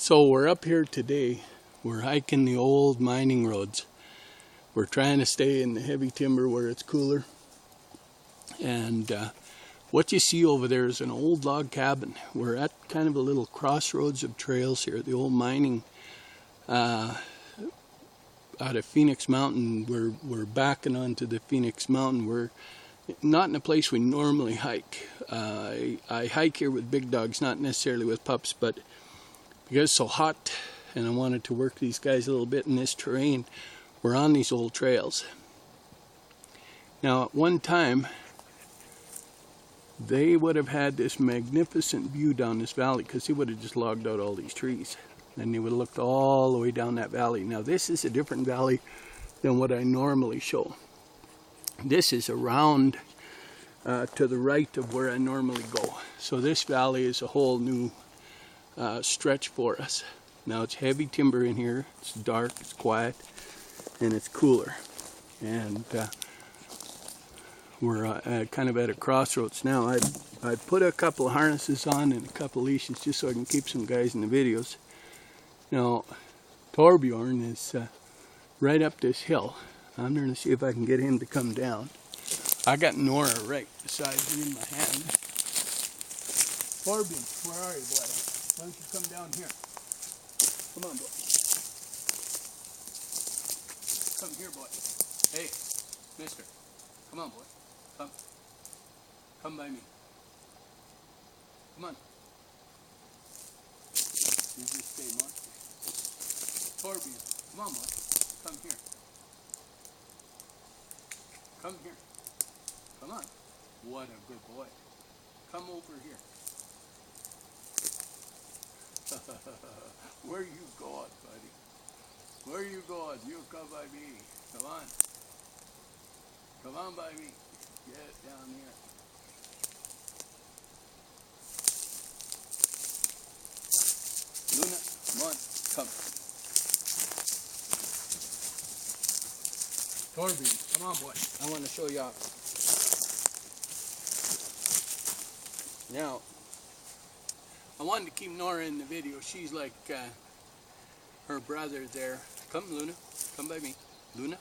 So we're up here today. We're hiking the old mining roads. We're trying to stay in the heavy timber where it's cooler. And what you see over there is an old log cabin. We're at kind of a little crossroads of trails here. The old mining out of Phoenix Mountain. We're backing onto the Phoenix Mountain. We're not in a place we normally hike. I hike here with big dogs, not necessarily with pups, but because it's so hot and I wanted to work these guys a little bit in this terrain, we're on these old trails. Now at one time, they would have had this magnificent view down this valley because they would have just logged out all these trees. And they would have looked all the way down that valley. Now this is a different valley than what I normally show. This is around to the right of where I normally go. So this valley is a whole new stretch for us. Now it's heavy timber in here, it's dark, it's quiet, and it's cooler. And we're kind of at a crossroads now. I put a couple of harnesses on and a couple of leashes just so I can keep some guys in the videos. Now Torbjorn is right up this hill. I'm going to see if I can get him to come down. I got Nora right beside me in my hand. Torbjorn, where are you, boy? Why don't you come down here? Come on, boy. Come here, boy. Hey, mister. Come on, boy. Come. Come by me. Come on. You just stay, Mark. Torbjorn, come on, boy. Come here. Come here. Come on. What a good boy. Come over here. Where you going, buddy? Where you going? You come by me. Come on. Come on by me. Get down here. Luna, come on. Come. Torbjorn, come on, boy. I want to show you off. Now, I wanted to keep Nora in the video. She's like her brother there. Come, Luna. Come by me. Luna,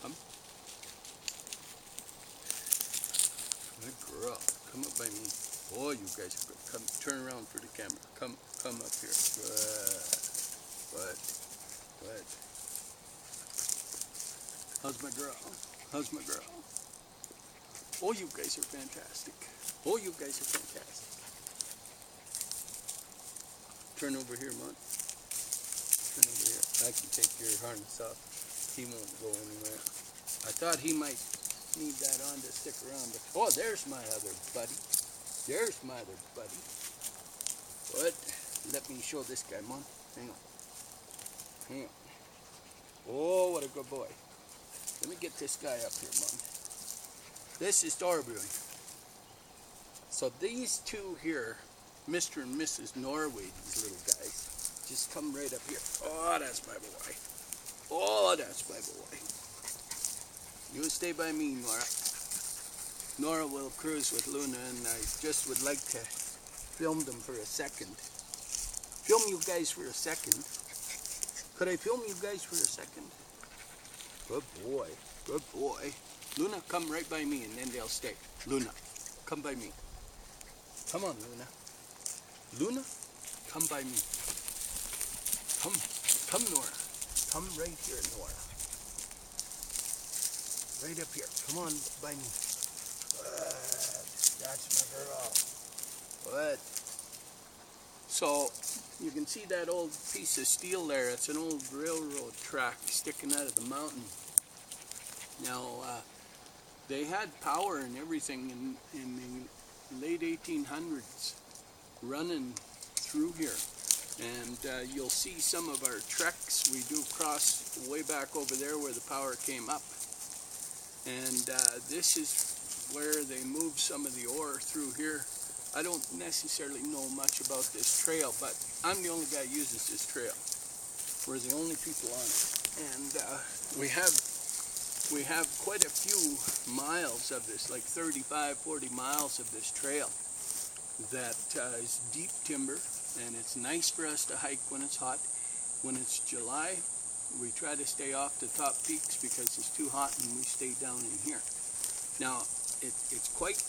come. Good girl. Come up by me. Oh, you guys are good. Come, turn around for the camera. Come up here. Good. Good. How's my girl? How's my girl? Oh, you guys are fantastic. Oh, you guys are fantastic. Turn over here, Mont. Turn over here. I can take your harness off. He won't go anywhere. I thought he might need that on to stick around, but oh, there's my other buddy. There's my other buddy. But let me show this guy, Mont. Hang on. Hang on. Oh, what a good boy. Let me get this guy up here, Mont. This is Torbjorn. So these two here, Mr. and Mrs. Norway, these little guys, just come right up here. Oh, that's my boy. Oh, that's my boy. You stay by me, Nora. Nora will cruise with Luna, and I just would like to film them for a second. Film you guys for a second. Could I film you guys for a second? Good boy. Good boy. Luna, come right by me, and then they'll stay. Luna, come by me. Come on, Luna. Luna, come by me. Come, Nora. Come right here, Nora. Right up here. Come on by me. Good. That's my girl. Good. So, you can see that old piece of steel there. It's an old railroad track sticking out of the mountain. Now, they had power and everything in the late 1800s running through here. And you'll see some of our treks. We do cross way back over there where the power came up. And this is where they moved some of the ore through here. I don't necessarily know much about this trail, but I'm the only guy who uses this trail. We're the only people on it. And we have quite a few miles of this, like 35, 40 miles of this trail that is deep timber. and it's nice for us to hike when it's hot. When it's July, we try to stay off the top peaks because it's too hot, and we stay down in here. Now, it's quite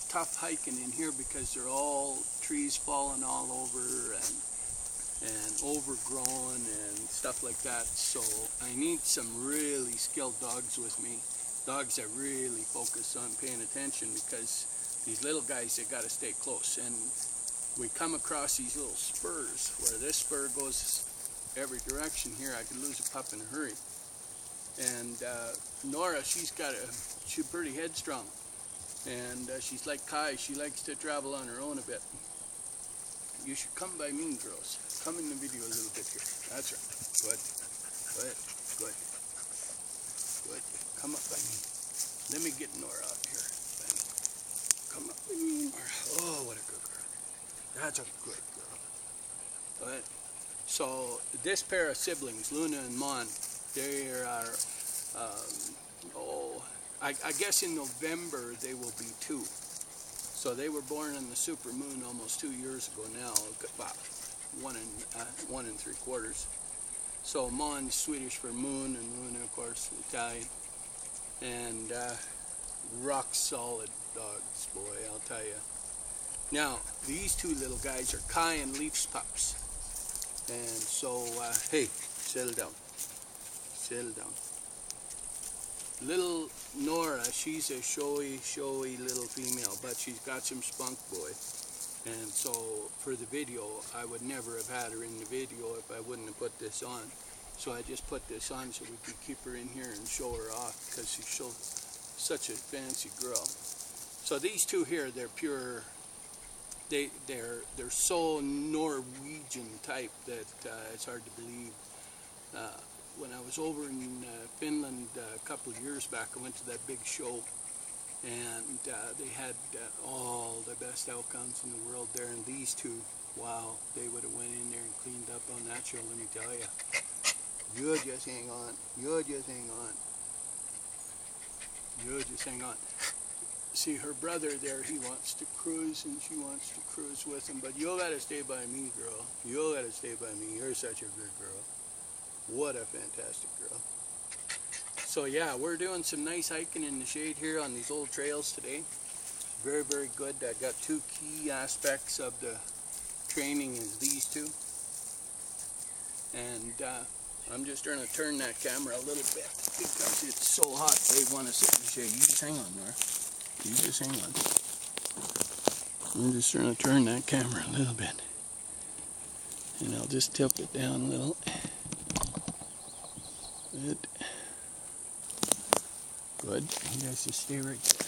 tough hiking in here because they're all trees falling all over and overgrown and stuff like that. So I need some really skilled dogs with me, dogs that really focus on paying attention, because these little guys, they got to stay close. And we come across these little spurs where this spur goes every direction here. I could lose a pup in a hurry. And Nora, she's pretty headstrong, and she's like Kai. She likes to travel on her own a bit. You should come by me, girls. Come in the video a little bit here. That's right. Good. Good. Good. Good. Come up by me. Let me get Nora up here. Come up by me, Nora. Oh, what a good girl. That's a good girl. Good. So this pair of siblings, Luna and Mon, they are, I guess in November they will be 2. So they were born on the super moon almost 2 years ago now. Well, 1 3/4. So Mon's Swedish for moon, and Luna, of course, Italian. And rock solid dogs, boy, I'll tell you. Now, these 2 little guys are Kai and Leaf's pups. And so, hey, settle down. Settle down. Little Nora, she's a showy little female, but she's got some spunk, boy. And so for the video, I would never have had her in the video if I wouldn't have put this on. So I just put this on so we could keep her in here and show her off, because she's such a fancy girl. So these 2 here, they're pure, they're so Norwegian type that it's hard to believe. When I was over in Finland a couple of years back, I went to that big show, and they had all the best elkhounds in the world there, and these 2, wow, they would have went in there and cleaned up on that show, let me tell you. You just hang on. You just hang on. You just hang on. See, her brother there, he wants to cruise, and she wants to cruise with him, but you gotta stay by me, girl. You gotta stay by me. You're such a good girl. What a fantastic girl. So yeah, we're doing some nice hiking in the shade here on these old trails today. Very, very good. I got 2 key aspects of the training is these 2. And I'm just trying to turn that camera a little bit because it's so hot. They want to sit in the shade. You just hang on, Nora. You just hang on. I'm just trying to turn that camera a little bit. And I'll just tilt it down a little. Good. Good. You guys just stay right there.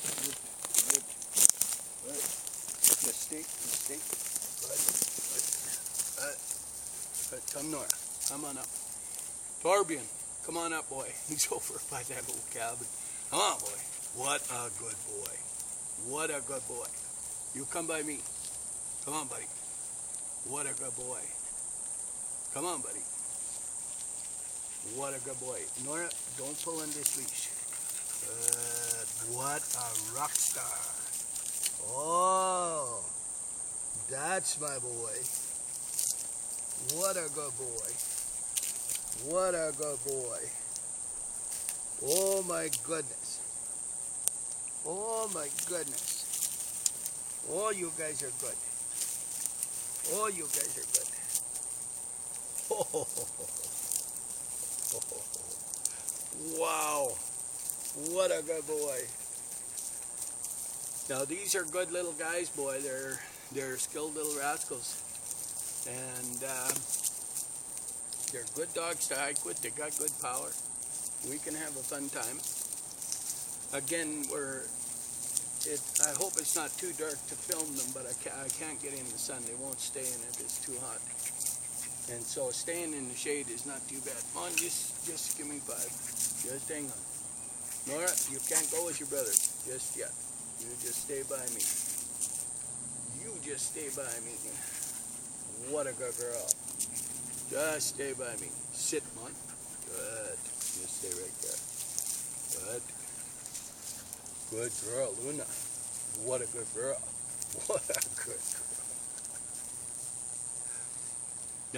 Good. Good. Good. Just stay. Just stay. Good. Good. Good. Come, Nora. Come on up. Torbjorn, come on up, boy. He's over by that little cabin. Come on, boy. What a good boy. What a good boy. You come by me. Come on, buddy. What a good boy. Come on, buddy. What a good boy. Nora, don't pull on this leash. What a rock star. Oh, that's my boy. What a good boy. What a good boy. Oh my goodness. Oh my goodness. Oh, you guys are good. Oh, you guys are good. Oh, wow. What a good boy. Now these are good little guys, boy. They're skilled little rascals. And they're good dogs to hike with. They got good power. We can have a fun time. Again, I hope it's not too dark to film them, but I can't get in the sun. They won't stay in it. It's too hot. And so staying in the shade is not too bad. Come on, just give me 5. Just hang on. Nora, you can't go with your brother just yet. You just stay by me. You just stay by me. What a good girl. Just stay by me. Sit, Mon. Good. Just stay right there. Good. Good girl, Luna. What a good girl. What a good girl.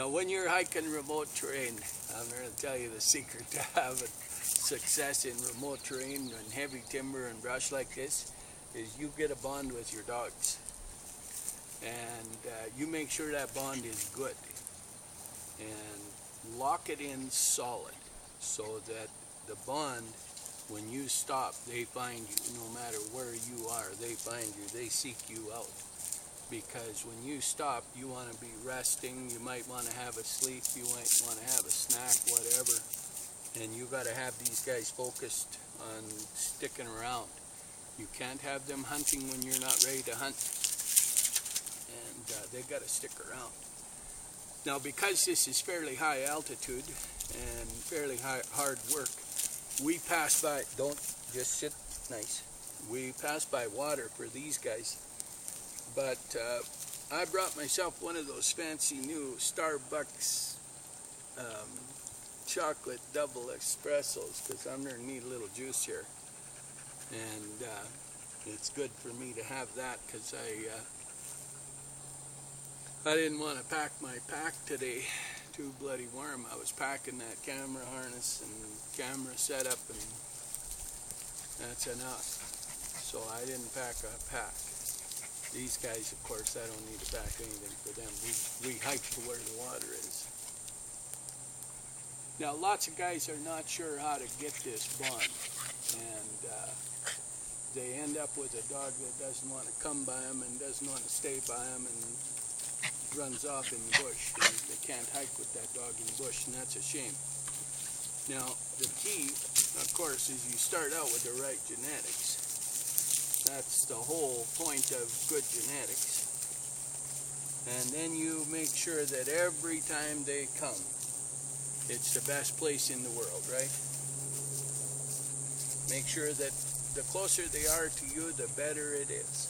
Now, when you're hiking remote terrain, I'm going to tell you the secret to having success in remote terrain and heavy timber and brush like this is you get a bond with your dogs. And you make sure that bond is good. And lock it in solid so that the bond, when you stop, they find you. No matter where you are, they find you. They seek you out. Because when you stop, you want to be resting, you might want to have a sleep, you might want to have a snack, whatever. And you got to have these guys focused on sticking around. You can't have them hunting when you're not ready to hunt. And they got to stick around. Now, because this is fairly high altitude and fairly hard work, we pass by, don't just sit nice, we pass by water for these guys. But I brought myself one of those fancy new Starbucks chocolate double espressos because I'm going to need a little juice here. And it's good for me to have that because I didn't want to pack my pack today. Too bloody warm. I was packing that camera harness and camera setup, and that's enough. So I didn't pack a pack. These guys, of course, I don't need to pack anything for them. We hike to where the water is. Now, lots of guys are not sure how to get this bond, and they end up with a dog that doesn't want to come by them and doesn't want to stay by them and runs off in the bush. They can't hike with that dog in the bush, and that's a shame. Now, the key, of course, is you start out with the right genetics. That's the whole point of good genetics. And then you make sure that every time they come, it's the best place in the world, right? Make sure that the closer they are to you, the better it is.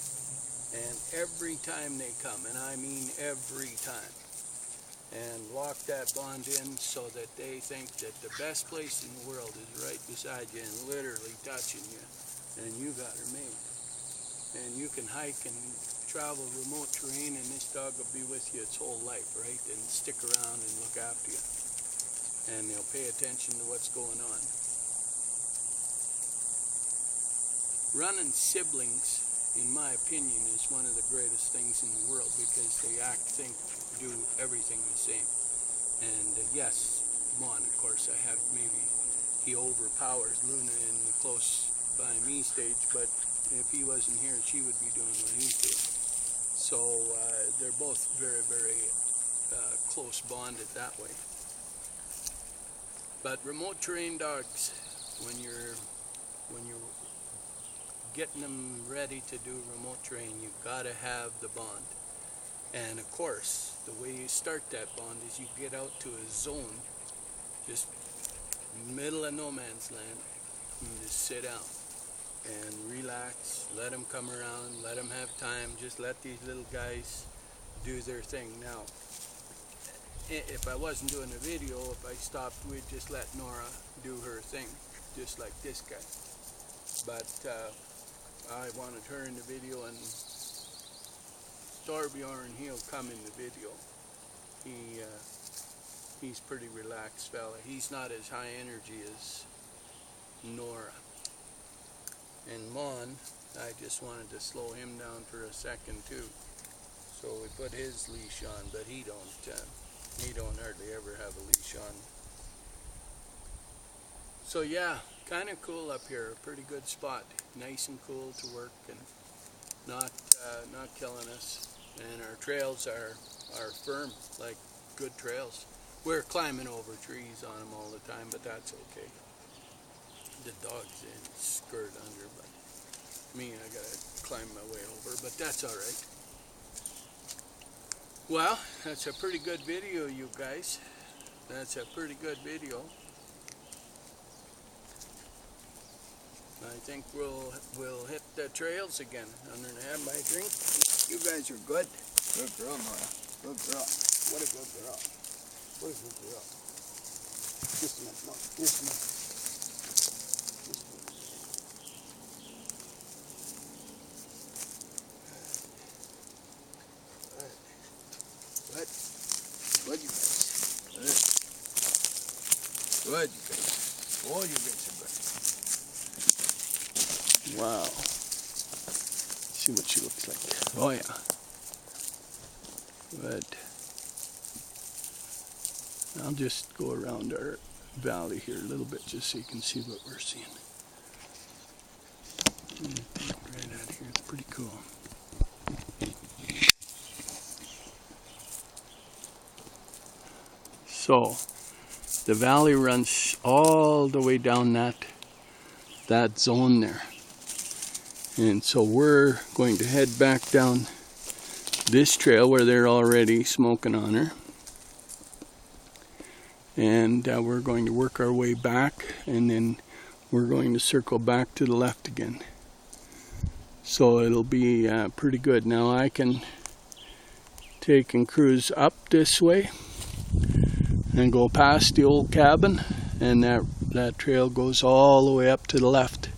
And every time they come, and I mean every time, and lock that bond in so that they think that the best place in the world is right beside you and literally touching you, and you got her made. And you can hike and travel remote terrain, and this dog will be with you its whole life, right? And stick around and look after you. And they'll pay attention to what's going on. Running siblings, in my opinion, is one of the greatest things in the world because they act, think, do everything the same. And yes, Mon, of course, I have maybe, he overpowers Luna in the close by me stage, but if he wasn't here, she would be doing what he's doing. So they're both very, very close bonded that way. But remote terrain dogs, when you're getting them ready to do remote terrain, you've got to have the bond. And of course, the way you start that bond is you get out to a zone, just middle of no man's land, and just sit down and relax, let them come around, let them have time, just let these little guys do their thing. Now, if I wasn't doing a video, if I stopped, we'd just let Nora do her thing, just like this guy. But I wanted her in the video, and Torbjorn, he'll come in the video. He's pretty relaxed fella. He's not as high energy as Nora. And Mon, I just wanted to slow him down for a second too. So we put his leash on, but he don't hardly ever have a leash on. So yeah, kind of cool up here. A pretty good spot. Nice and cool to work, and not killing us. And our trails are firm, like good trails. We're climbing over trees on them all the time, but that's okay. The dogs in skirt under, but me, I gotta climb my way over, but that's all right. Well, that's a pretty good video, you guys. That's a pretty good video. I think we'll hit the trails again. I'm gonna have my drink. You guys are good. Good girl, Nora. Good girl. What a good girl. What a good girl. Just a minute, no, just a minute. What you guys? Good, you guys. Oh, you guys are good. Wow. See what she looks like. Oh yeah. Good. I'll just go around our valley here a little bit just so you can see what we're seeing. Right out here, it's pretty cool. So, the valley runs all the way down that zone there. And so we're going to head back down this trail where they're already smoking on her. And we're going to work our way back, and then we're going to circle back to the left again. So it'll be pretty good. Now I can take and cruise up this way and go past the old cabin, and that trail goes all the way up to the left.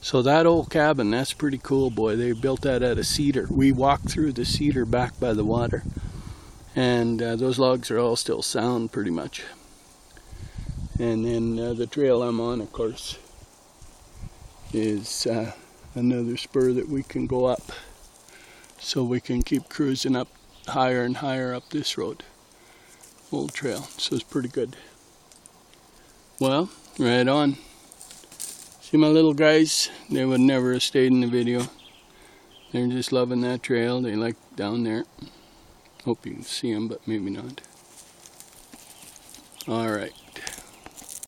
So that old cabin, that's pretty cool, boy. They built that out of cedar. We walked through the cedar back by the water, and those logs are all still sound pretty much. And then the trail I'm on, of course, is another spur that we can go up, so we can keep cruising up higher and higher up this road. Old trail, so it's pretty good. Well, right on. See my little guys? They would never have stayed in the video. They're just loving that trail. They like down there. Hope you can see them, but maybe not. All right.